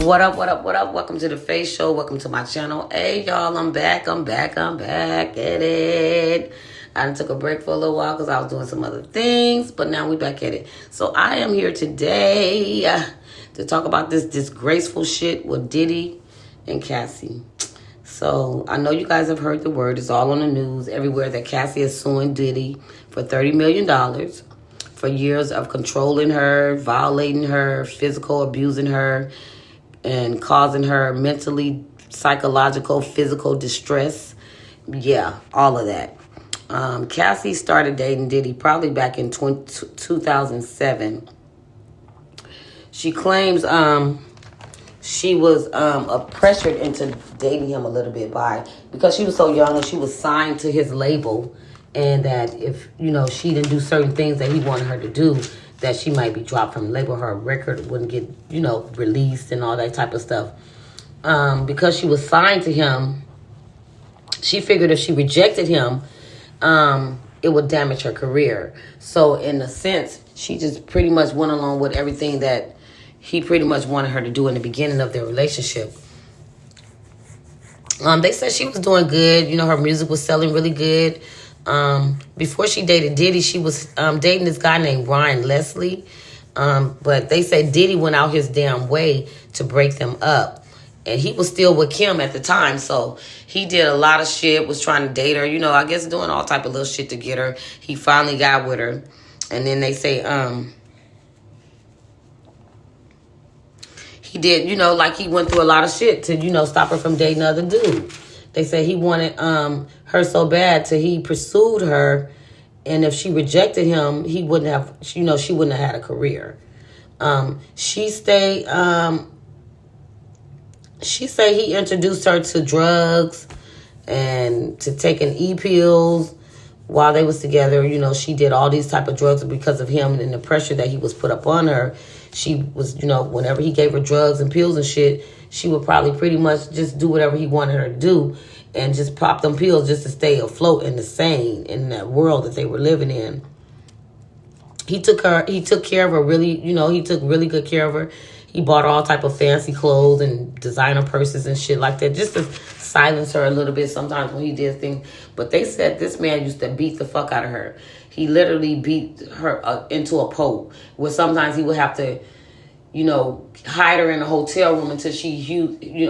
What up, what up, what up? Welcome to the Face Show. Welcome to my channel. Hey, y'all, I'm back. Get it. I done took a break for a little while because I was doing some other things, but now we back at it. So I am here today to talk about this disgraceful shit with Diddy and Cassie. So I know you guys have heard the word. It's all on the news everywhere that Cassie is suing Diddy for $30 million for years of controlling her, violating her, physical abusing her, and causing her mentally, psychological, physical distress. Yeah, all of that. Cassie started dating Diddy probably back in 2007. She claims she was pressured into dating him a little bit because she was so young and she was signed to his label, and that if, she didn't do certain things that he wanted her to do, that she might be dropped from the label. Her record wouldn't get, released and all that type of stuff. Because she was signed to him, she figured if she rejected him, it would damage her career. So in a sense, she just pretty much went along with everything that he pretty much wanted her to do in the beginning of their relationship. They said she was doing good. Her music was selling really good. Before she dated Diddy, she was dating this guy named Ryan Leslie. But they said Diddy went out his damn way to break them up. And he was still with Kim at the time. So he did a lot of shit, was trying to date her. I guess doing all type of little shit to get her. He finally got with her. And then they say he did, like he went through a lot of shit to, stop her from dating other dudes. They said he wanted her so bad till he pursued her, and if she rejected him, he wouldn't have, she wouldn't have had a career. She said he introduced her to drugs and to taking E-pills while they was together. She did all these type of drugs because of him and the pressure that he was put up on her. She was, whenever he gave her drugs and pills and shit, she would probably pretty much just do whatever he wanted her to do and just pop them pills just to stay afloat and sane in that world that they were living in. He took care of her really, he took really good care of her. He bought all type of fancy clothes and designer purses and shit like that just to silence her a little bit sometimes when he did things. But they said this man used to beat the fuck out of her. He literally beat her into a pulp, where sometimes he would have to, hide her in a hotel room until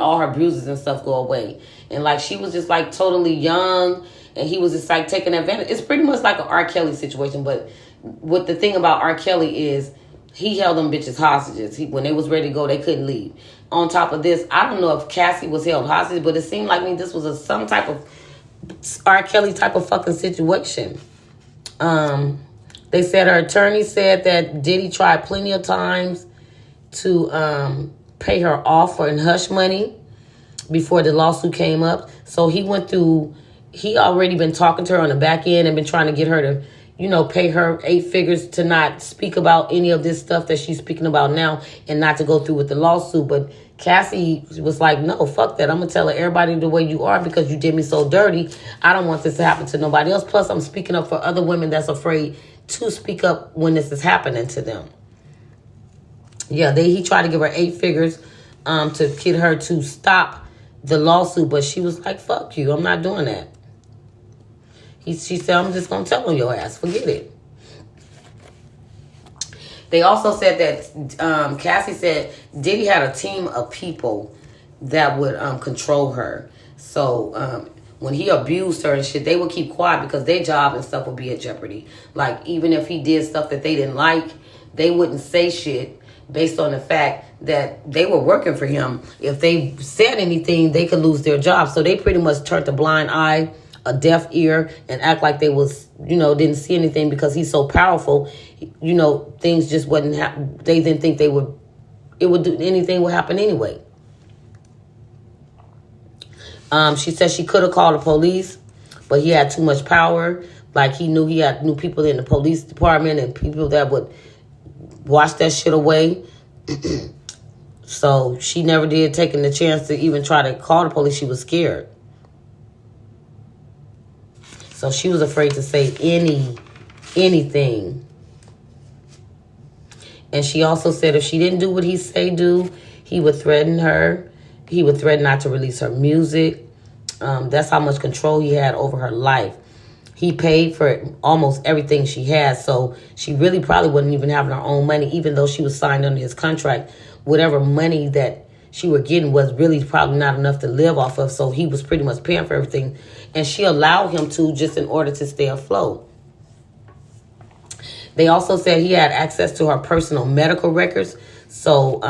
all her bruises and stuff go away. And she was just totally young, and he was just taking advantage. It's pretty much like an R. Kelly situation. But what the thing about R. Kelly is, he held them bitches hostages. When they was ready to go, they couldn't leave. On top of this, I don't know if Cassie was held hostage, but it seemed like this was some type of R. Kelly type of fucking situation. They said her attorney said that Diddy tried plenty of times to pay her off for hush money before the lawsuit came up. So he already been talking to her on the back end and been trying to get her to, pay her 8 figures to not speak about any of this stuff that she's speaking about now and not to go through with the lawsuit. But Cassie was like, no, fuck that. I'm going to tell everybody the way you are because you did me so dirty. I don't want this to happen to nobody else. Plus, I'm speaking up for other women that's afraid to speak up when this is happening to them. Yeah, he tried to give her 8 figures to get her to stop the lawsuit, but she was like, fuck you, I'm not doing that. She said, I'm just going to tell on your ass, forget it. They also said that Cassie said Diddy had a team of people that would control her. So when he abused her and shit, they would keep quiet because their job and stuff would be at jeopardy. Even if he did stuff that they didn't like, they wouldn't say shit based on the fact that they were working for him. If they said anything, they could lose their job. So they pretty much turned a blind eye, a deaf ear, and act like they was, didn't see anything because he's so powerful. Things just wasn't happen. They didn't think anything would happen anyway. She said she could have called the police, but he had too much power. He knew he had people in the police department and people that would wash that shit away. So she never did taking the chance to even try to call the police. She was scared. So she was afraid to say anything. And she also said if she didn't do what he say do, He would threaten her. He would threaten not to release her music. That's how much control he had over her life. He paid for almost everything she had, so she really probably wouldn't even have her own money, even though she was signed under his contract. Whatever money that she was getting was really probably not enough to live off of, so he was pretty much paying for everything. And she allowed him to, just in order to stay afloat. They also said he had access to her personal medical records. So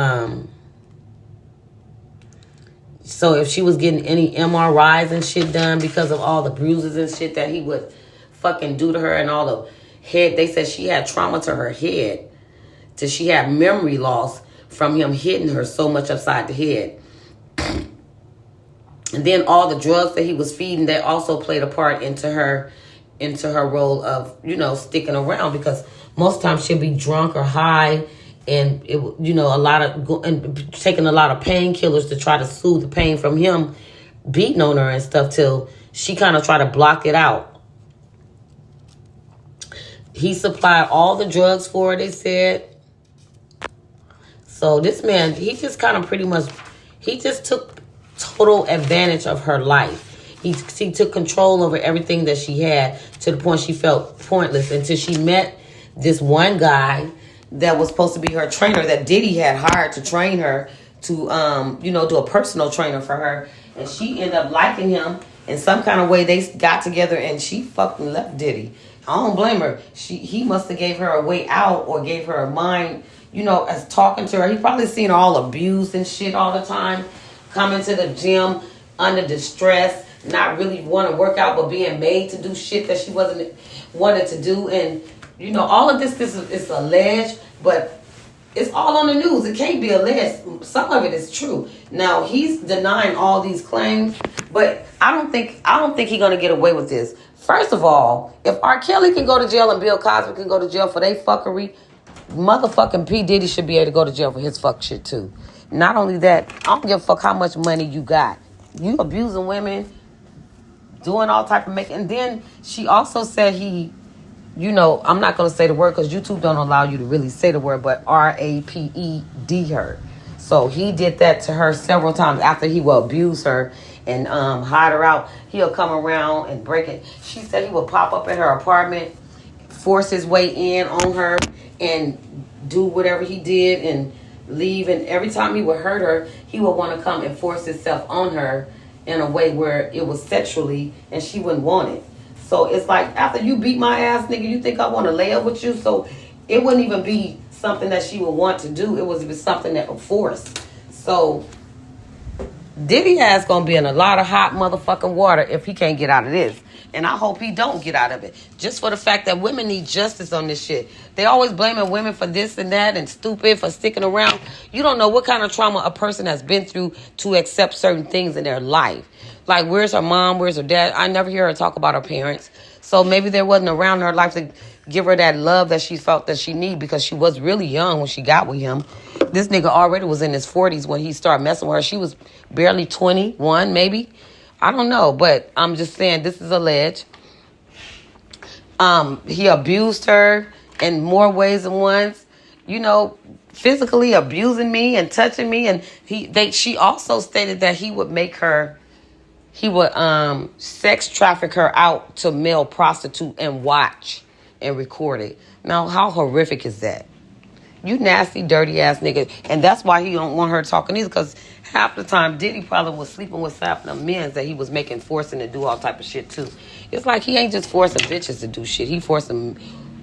if she was getting any MRIs and shit done because of all the bruises and shit that he would fucking do to her, and all the head, they said she had trauma to her head, till she had memory loss from him hitting her so much upside the head. And then all the drugs that he was feeding, that also played a part into her role of, sticking around, because most times she'll be drunk or high, and and taking a lot of painkillers to try to soothe the pain from him beating on her and stuff, till she kind of tried to block it out. He supplied all the drugs for her, they said. So this man, he just kind of pretty much, he just took total advantage of her life. He took control over everything that she had, to the point she felt pointless, until she met this one guy that was supposed to be her trainer, that Diddy had hired to train her, to do a personal trainer for her. And she ended up liking him in some kind of way. They got together and she fucking left Diddy. I don't blame her. He must have gave her a way out, or gave her a mind, as talking to her. He probably seen her all abused and shit all the time, coming to the gym under distress, not really want to work out, but being made to do shit that she wasn't wanted to do. And all of this is alleged, but it's all on the news. It can't be alleged. Some of it is true. Now he's denying all these claims, but I don't think he's gonna get away with this. First of all, if R. Kelly can go to jail and Bill Cosby can go to jail for their fuckery, motherfucking P. Diddy should be able to go to jail for his fuck shit too. Not only that, I don't give a fuck how much money you got. You abusing women, doing all type of making. And then she also said he, I'm not going to say the word because YouTube don't allow you to really say the word, but raped her. So he did that to her several times after he will abuse her and hide her out. He'll come around and break it. She said he would pop up at her apartment, force his way in on her, and do whatever he did and leave. And every time he would hurt her, he would want to come and force himself on her in a way where it was sexually, and she wouldn't want it. So it's like, after you beat my ass, nigga, you think I want to lay up with you? So it wouldn't even be something that she would want to do. It was something that would force. So Diddy ass gonna be in a lot of hot motherfucking water if he can't get out of this. And I hope he don't get out of it. Just for the fact that women need justice on this shit. They always blaming women for this and that and stupid for sticking around. You don't know what kind of trauma a person has been through to accept certain things in their life. Like, where's her mom? Where's her dad? I never hear her talk about her parents. So maybe there wasn't around in her life to give her that love that she felt that she needed, because she was really young when she got with him. This nigga already was in his 40s when he started messing with her. She was barely 21, maybe. I don't know, but I'm just saying, this is alleged. He abused her in more ways than once. Physically abusing me and touching me. And she also stated that he would sex traffic her out to male prostitute and watch and record it. Now, how horrific is that? You nasty, dirty ass nigga. And that's why he don't want her talking either, because half the time Diddy probably was sleeping with half the men that he was forcing to do all type of shit too. It's like he ain't just forcing bitches to do shit. He forcing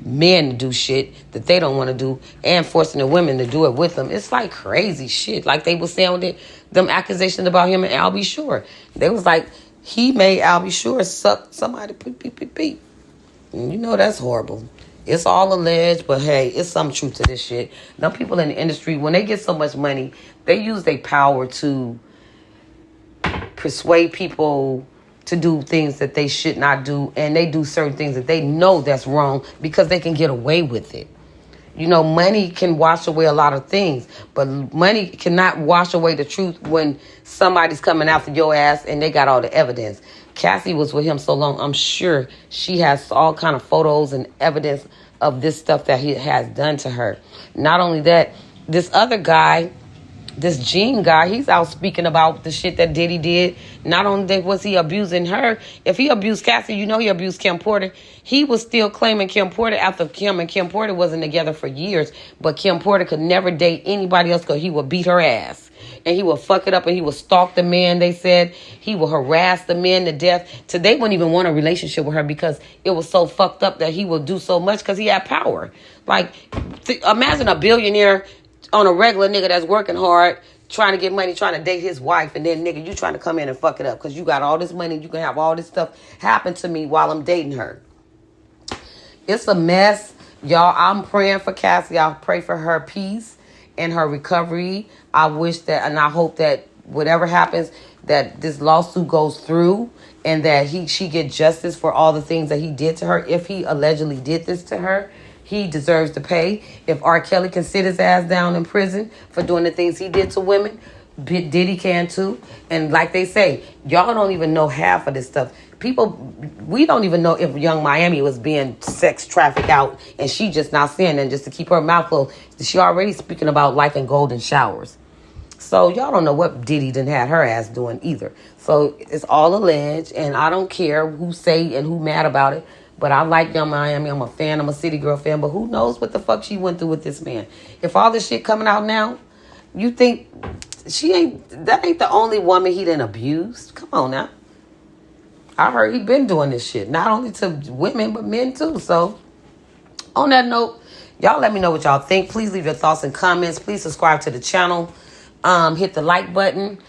men to do shit that they don't want to do, and forcing the women to do it with them. It's like crazy shit. Like they was saying with them accusations about him and Al B. Sure. They was like, he made Al B. Sure suck somebody pee. That's horrible. It's all alleged, but hey, it's some truth to this shit. Now, people in the industry, when they get so much money, they use their power to persuade people to do things that they should not do, and they do certain things that they know that's wrong because they can get away with it. Money can wash away a lot of things, but money cannot wash away the truth when somebody's coming after your ass and they got all the evidence. Cassie was with him so long, I'm sure she has all kind of photos and evidence of this stuff that he has done to her. Not only that, this other guy this Gene guy, he's out speaking about the shit that Diddy did. Not only was he abusing her, if he abused Cassie, you know he abused Kim Porter. He was still claiming Kim Porter after Kim and Kim Porter wasn't together for years. But Kim Porter could never date anybody else because he would beat her ass. And he would fuck it up and he would stalk the men, they said. He would harass the men to death. So they wouldn't even want a relationship with her because it was so fucked up that he would do so much because he had power. Like, imagine a billionaire on a regular nigga that's working hard, trying to get money, trying to date his wife, and then nigga, you trying to come in and fuck it up because you got all this money, you can have all this stuff happen to me while I'm dating her. It's a mess. Y'all, I'm praying for Cassie. I'll pray for her peace and her recovery. I wish that, and I hope that whatever happens, that this lawsuit goes through and that she get justice for all the things that he did to her. If he allegedly did this to her, he deserves to pay. If R. Kelly can sit his ass down in prison for doing the things he did to women, Diddy can too. And like they say, y'all don't even know half of this stuff. We don't even know if Young Miami was being sex trafficked out and she just not saying and just to keep her mouth closed. She already speaking about liking golden showers. So y'all don't know what Diddy done had her ass doing either. So it's all alleged, and I don't care who say and who mad about it. But I like Young Miami. I'm a fan. I'm a City Girl fan. But who knows what the fuck she went through with this man? If all this shit coming out now, you think that ain't the only woman he done abused? Come on now. I heard he been doing this shit. Not only to women, but men too. So on that note, y'all let me know what y'all think. Please leave your thoughts and comments. Please subscribe to the channel. Hit the like button.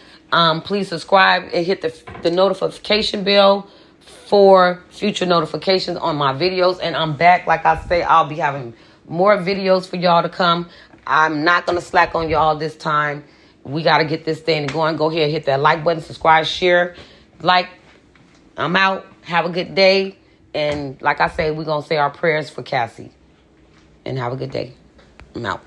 Please subscribe and hit the notification bell for future notifications on my videos. And I'm back. Like I say, I'll be having more videos for y'all to come. I'm not going to slack on y'all this time. We got to get this thing going. Go ahead, hit that like button, subscribe, share, like. I'm out. Have a good day. And like I say, we're going to say our prayers for Cassie. And have a good day. I'm out.